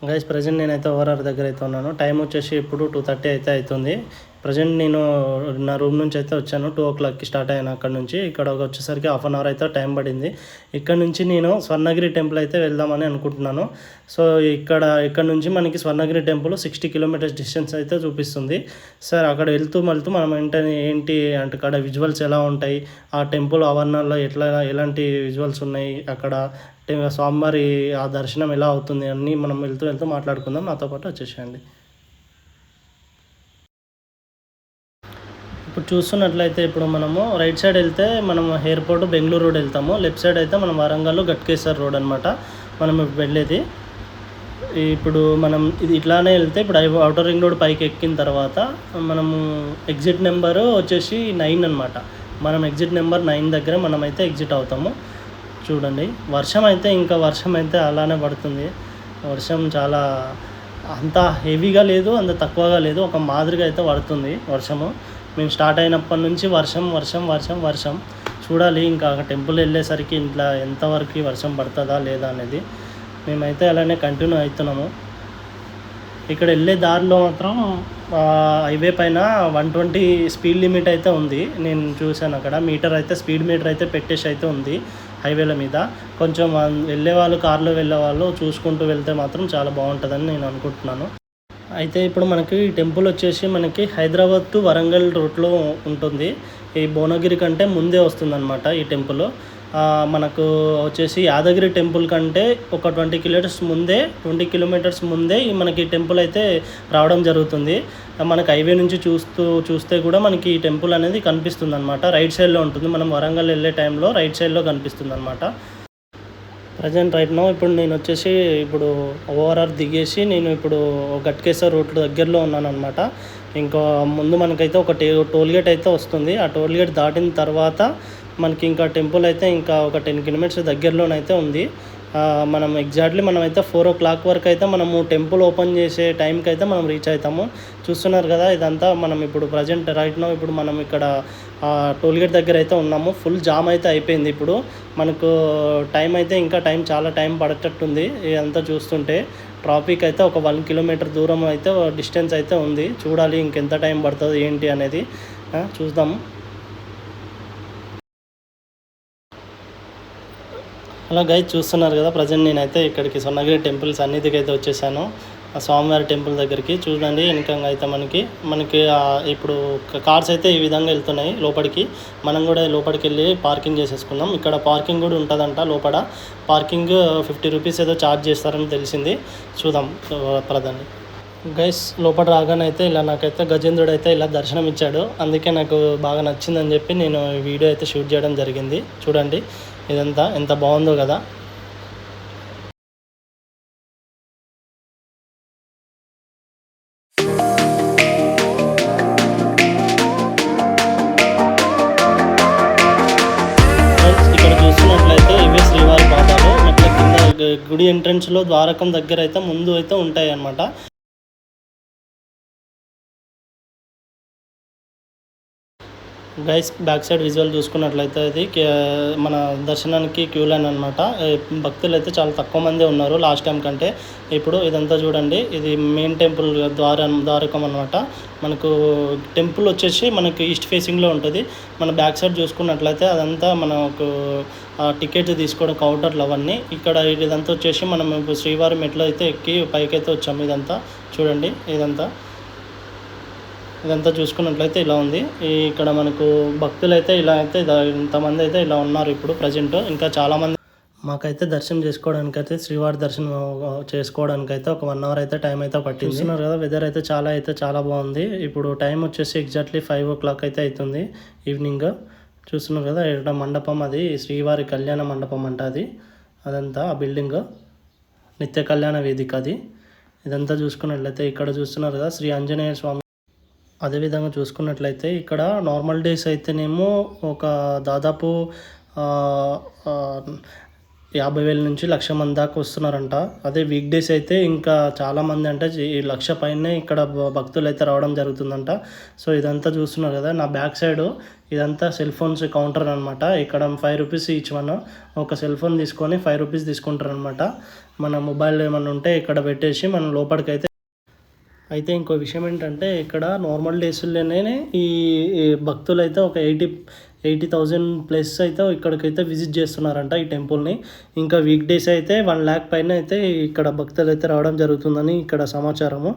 Guys present నేనైతే ORR దగ్గర అయితే ఉన్నాను. టైం వచ్చేసి ఇప్పుడు 2:30 అయితే అవుతుంది. ప్రజెంట్ నేను నా రూమ్ నుంచి అయితే వచ్చాను. 2:00కి స్టార్ట్ అయ్యాను అక్కడ నుంచి. ఇక్కడ వచ్చేసరికి హాఫ్ అన్ అవర్ అయితే టైం పడింది. ఇక్కడ నుంచి నేను స్వర్ణగిరి టెంపుల్ అయితే వెళ్దామని అనుకుంటున్నాను. సో ఇక్కడ నుంచి మనకి స్వర్ణగిరి టెంపుల్ 60 కిలోమీటర్స్ డిస్టెన్స్ అయితే చూపిస్తుంది. సార్ అక్కడ వెళ్తూ మనం ఏంటి అంటే అక్కడ విజువల్స్ ఎలా ఉంటాయి, ఆ టెంపుల్ ఆవరణలో ఎలాంటి విజువల్స్ ఉన్నాయి, అక్కడ స్వామివారి ఆ దర్శనం ఎలా అవుతుంది అన్నీ మనం వెళ్తూ మాట్లాడుకుందాం. నాతో పాటు వచ్చేసేయండి. ఇప్పుడు చూస్తున్నట్లయితే ఇప్పుడు మనము రైట్ సైడ్ వెళ్తే మనం ఎయిర్పోర్ట్ బెంగళూరు రోడ్ వెళ్తాము. లెఫ్ట్ సైడ్ అయితే మనం వరంగల్ గట్కేసర్ రోడ్ అనమాట మనం వెళ్ళేది. ఇప్పుడు మనం ఇది ఇట్లానే వెళ్తే ఇప్పుడు అవుటర్ రింగ్ రోడ్ పైకి ఎక్కిన తర్వాత మనము ఎగ్జిట్ నెంబరు వచ్చేసి 9 అనమాట. మనం ఎగ్జిట్ నెంబర్ 9 దగ్గర మనమైతే ఎగ్జిట్ అవుతాము. చూడండి వర్షం అయితే అలానే పడుతుంది. వర్షం చాలా అంత హెవీగా లేదు, అంత తక్కువగా లేదు, ఒక మాదిరిగా అయితే పడుతుంది వర్షము. మేము స్టార్ట్ అయినప్పటి నుంచి వర్షం. చూడాలి ఇంకా టెంపుల్ వెళ్ళేసరికి ఇంట్లో ఎంతవరకు వర్షం పడుతుందా లేదా అనేది. మేమైతే అలానే కంటిన్యూ అవుతున్నాము. ఇక్కడ వెళ్ళే దారిలో మాత్రం హైవే పైన 120 స్పీడ్ లిమిట్ అయితే ఉంది. నేను చూశాను అక్కడ స్పీడ్ మీటర్ అయితే పెట్టేసి అయితే ఉంది హైవేల మీద. కొంచెం కార్లో వెళ్ళే వాళ్ళు చూసుకుంటూ వెళ్తే మాత్రం చాలా బాగుంటుందని నేను అనుకుంటున్నాను. అయితే ఇప్పుడు మనకి ఈ టెంపుల్ వచ్చేసి మనకి హైదరాబాద్ టు వరంగల్ రూట్లో ఉంటుంది. ఈ భువనగిరి కంటే ముందే వస్తుందన్నమాట ఈ టెంపుల్. మనకు వచ్చేసి యాదగిరి టెంపుల్ కంటే ఒక 20 కిలోమీటర్స్ ముందే మనకి టెంపుల్ అయితే రావడం జరుగుతుంది. మనకి హైవే నుంచి చూస్తే కూడా మనకి ఈ టెంపుల్ అనేది కనిపిస్తుంది అనమాట. రైట్ సైడ్లో ఉంటుంది. మనం వరంగల్ వెళ్ళే టైంలో రైట్ సైడ్లో కనిపిస్తుంది అనమాట. ప్రజెంట్ రైట్ నో ఇప్పుడు నేను వచ్చేసి ఓఆర్ఆర్ దిగేసి నేను ఇప్పుడు గట్కేసర్ రోడ్ దగ్గరలో ఉన్నాను అనమాట. ఇంకా ముందు మనకైతే ఒక టోల్గేట్ అయితే వస్తుంది. ఆ టోల్గేట్ దాటిన తర్వాత మనకి ఇంకా టెంపుల్ అయితే ఇంకా ఒక 10 కిలోమీటర్స్ దగ్గరలోనైతే ఉంది. మనమైతే 4 o'clock వరకు అయితే మనము టెంపుల్ ఓపెన్ చేసే టైంకి అయితే మనం రీచ్ అవుతాము. చూస్తున్నారు కదా ఇదంతా. మనం ఇప్పుడు ప్రజెంట్ రైట్ నో ఇప్పుడు మనం ఇక్కడ టోల్గేట్ దగ్గర అయితే ఉన్నాము. ఫుల్ జామ్ అయితే అయిపోయింది. ఇప్పుడు మనకు చాలా టైం పడేటట్టుంది. ఇదంతా చూస్తుంటే ట్రాఫిక్ అయితే ఒక 1 కిలోమీటర్ దూరం అయితే డిస్టెన్స్ అయితే ఉంది. చూడాలి ఇంకెంత టైం పడుతుంది ఏంటి అనేది చూద్దాము. అలా గైస్ చూస్తున్నారు కదా ప్రజెంట్ నేనైతే ఇక్కడికి స్వర్ణగిరి టెంపుల్స్ అన్నిటికీ అయితే వచ్చేసాను. స్వామివారి టెంపుల్ దగ్గరికి. చూడండి వెనకంగా అయితే మనకి ఇప్పుడు కార్స్ అయితే ఈ విధంగా వెళ్తున్నాయి లోపలికి. మనం కూడా లోపలికి వెళ్ళి పార్కింగ్ చేసేసుకుందాం. ఇక్కడ పార్కింగ్ కూడా ఉంటుందంట. లోపల పార్కింగ్ 50 రూపీస్ ఏదో ఛార్జ్ చేస్తారని తెలిసింది. చూద్దాం ప్రధాని. గైస్ లోపల రాగానే అయితే నాకైతే గజేంద్రుడు అయితే ఇలా దర్శనం ఇచ్చాడు. అందుకే నాకు బాగా నచ్చిందని చెప్పి నేను వీడియో అయితే షూట్ చేయడం జరిగింది. చూడండి ఇదంతా ఎంత బాగుందో కదా. ఇక్కడ చూస్తున్నట్లయితే ఇవే శ్రీవారి పాదాలు. మెట్ల కింద గుడి ఎంట్రన్స్లో ద్వారకం దగ్గర అయితే ముందు అయితే ఉంటాయి అన్నమాట. గైస్ బ్యాక్ సైడ్ విజువల్ చూసుకున్నట్లయితే అది మన దర్శనానికి క్యూ లైన్ అనమాట. భక్తులు అయితే చాలా తక్కువ మంది ఉన్నారు లాస్ట్ టైం కంటే. ఇప్పుడు ఇదంతా చూడండి, ఇది మెయిన్ టెంపుల్ ద్వారకం అనమాట. మనకు టెంపుల్ వచ్చేసి మనకి ఈస్ట్ ఫేసింగ్లో ఉంటుంది. మన బ్యాక్ సైడ్ చూసుకున్నట్లయితే అదంతా మనకు టికెట్ తీసుకోవడం కౌంటర్లు అవన్నీ. ఇదంతా వచ్చేసి మనం శ్రీవారి మెట్లు అయితే ఎక్కి పైకైతే వచ్చాము. ఇదంతా చూడండి. ఇదంతా చూసుకున్నట్లయితే ఇలా ఉంది. ఇక్కడ మనకు భక్తులు అయితే ఇంతమంది అయితే ఇలా ఉన్నారు ఇప్పుడు ప్రజెంట్. ఇంకా చాలామంది మాకైతే దర్శనం చేసుకోవడానికైతే శ్రీవారి దర్శనం చేసుకోవడానికైతే ఒక 1 hour అయితే టైం అయితే పట్టింది. చూస్తున్నారు కదా వెదర్ అయితే చాలా బాగుంది. ఇప్పుడు టైం వచ్చేసి ఎగ్జాక్ట్లీ 5 o'clock అయితే అవుతుంది ఈవినింగ్. చూస్తున్నారు కదా ఇక్కడ మండపం, అది శ్రీవారి కళ్యాణ మండపం అంట. అదంతా ఆ బిల్డింగ్ నిత్య కళ్యాణ వేదిక అది. ఇదంతా చూసుకున్నట్లయితే ఇక్కడ చూస్తున్నారు కదా శ్రీ ఆంజనేయ స్వామి. అదేవిధంగా చూసుకున్నట్లయితే ఇక్కడ నార్మల్ డేస్ అయితేనేమో ఒక దాదాపు 50,000 నుంచి 1,00,000 మంది దాకా వస్తున్నారంట. అదే వీక్ డేస్ అయితే ఇంకా చాలామంది అంటే 1,00,000 పైనే ఇక్కడ భక్తులు అయితే రావడం జరుగుతుందంట. సో ఇదంతా చూస్తున్నారు కదా నా బ్యాక్ సైడ్, ఇదంతా సెల్ ఫోన్స్ కౌంటర్ అనమాట. ఇక్కడ 5 రూపీస్ ఈచ్ వన్. ఒక సెల్ ఫోన్ తీసుకొని 5 రూపీస్ తీసుకుంటారు అనమాట. మన మొబైల్ ఏమన్నా ఉంటే ఇక్కడ పెట్టేసి మనం లోపలికైతే అయితే ఇంకో విషయం ఏంటంటే ఇక్కడ నార్మల్ డేస్లోనే ఈ భక్తులైతే ఒక 80,000 ప్లస్ అయితే ఇక్కడికైతే విజిట్ చేస్తున్నారంట ఈ టెంపుల్ని. ఇంకా వీక్ డేస్ అయితే 1,00,000 పైన అయితే ఇక్కడ భక్తులు అయితే రావడం జరుగుతుందని ఇక్కడ సమాచారము.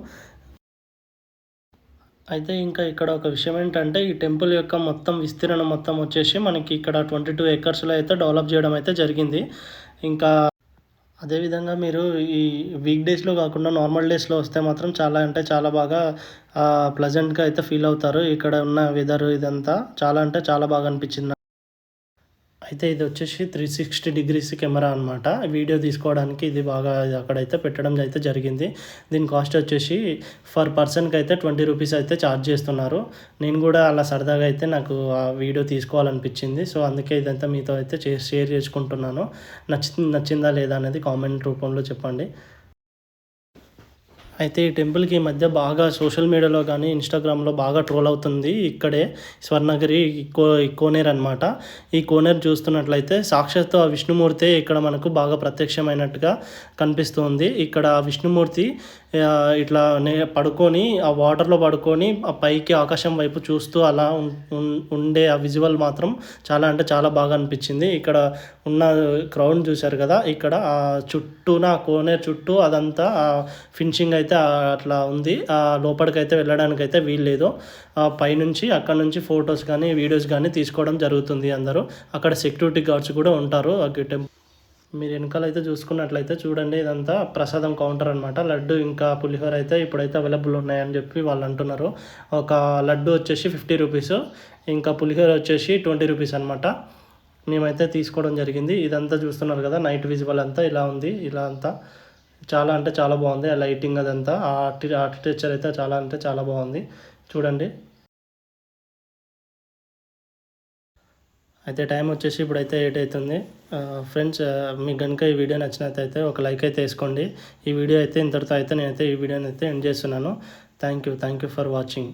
అయితే ఇంకా ఇక్కడ ఒక విషయం ఏంటంటే ఈ టెంపుల్ యొక్క మొత్తం విస్తీర్ణం మొత్తం వచ్చేసి మనకి ఇక్కడ 22 ఎకర్స్లో అయితే డెవలప్ చేయడం అయితే జరిగింది. ఇంకా అదేవిధంగా మీరు ఈ వీక్ డేస్లో కాకుండా నార్మల్ డేస్లో వస్తే మాత్రం చాలా అంటే చాలా బాగా ప్లెజెంట్గా అయితే ఫీల్ అవుతారు. ఇక్కడ ఉన్న వెదర్ ఇదంతా చాలా అంటే చాలా బాగా అనిపించింది. అయితే ఇది వచ్చేసి 360 డిగ్రీస్ కెమెరా అనమాట. వీడియో తీసుకోవడానికి ఇది బాగా అక్కడైతే పెట్టడం అయితే జరిగింది. దీని కాస్ట్ వచ్చేసి పర్ పర్సన్కి అయితే 20 రూపీస్ అయితే ఛార్జ్ చేస్తున్నారు. నేను కూడా అలా సరదాగా అయితే నాకు ఆ వీడియో తీసుకోవాలనిపించింది. సో అందుకే ఇదంతా మీతో అయితే షేర్ చేసుకుంటున్నాను. నచ్చిందా లేదా అనేది కామెంట్ రూపంలో చెప్పండి. అయితే ఈ టెంపుల్కి ఈ మధ్య బాగా సోషల్ మీడియాలో కానీ ఇన్స్టాగ్రామ్లో బాగా ట్రోల్ అవుతుంది. ఇక్కడే స్వర్ణగిరి కోనేరు అనమాట. ఈ కోనేరు చూస్తున్నట్లయితే సాక్షాత్తు ఆ విష్ణుమూర్తి ఇక్కడ మనకు బాగా ప్రత్యక్షమైనట్టుగా కనిపిస్తుంది. ఇక్కడ విష్ణుమూర్తి ఇట్లా పడుకొని ఆ వాటర్లో పడుకొని ఆ పైకి ఆకాశం వైపు చూస్తూ అలా ఉండే ఆ విజువల్ మాత్రం చాలా అంటే చాలా బాగా అనిపించింది. ఇక్కడ ఉన్న క్రౌడ్ చూశారు కదా, ఇక్కడ చుట్టూన కోనేరు చుట్టూ అదంతా ఫినిషింగ్ అయితే అట్లా ఉంది. లోపలికి అయితే వెళ్ళడానికి అయితే వీల్లేదు. పైనుంచి అక్కడ నుంచి ఫొటోస్ కానీ వీడియోస్ కానీ తీసుకోవడం జరుగుతుంది. అందరూ అక్కడ సెక్యూరిటీ గార్డ్స్ కూడా ఉంటారు. మీరు వెనకాల అయితే చూసుకున్నట్లయితే చూడండి, ఇదంతా ప్రసాదం కౌంటర్ అనమాట. లడ్డు ఇంకా పులిహోర అయితే ఇప్పుడైతే అవైలబుల్ ఉన్నాయని చెప్పి వాళ్ళు అంటున్నారు. ఒక లడ్డు వచ్చేసి 50 రూపీస్, ఇంకా పులిహోర వచ్చేసి 20 రూపీస్ అనమాట. మేమైతే తీసుకోవడం జరిగింది. ఇదంతా చూస్తున్నారు కదా, నైట్ విజువల్ అంతా ఇలా ఉంది. ఇలా అంతా చాలా అంటే చాలా బాగుంది. ఆ లైటింగ్ అదంతా ఆర్కిటెక్చర్ అయితే చాలా అంటే చాలా బాగుంది. చూడండి. అయితే టైం వచ్చేసి ఇప్పుడైతే 8 అవుతుంది. ఫ్రెండ్స్, మీకు కనుక ఈ వీడియో నచ్చినట్లయితే ఒక లైక్ అయితే వేసుకోండి. ఈ వీడియో అయితే ఇంతటితో అయితే నేనైతే ఈ వీడియోని అయితే ఎండ్ చేస్తున్నాను. Thank you for watching.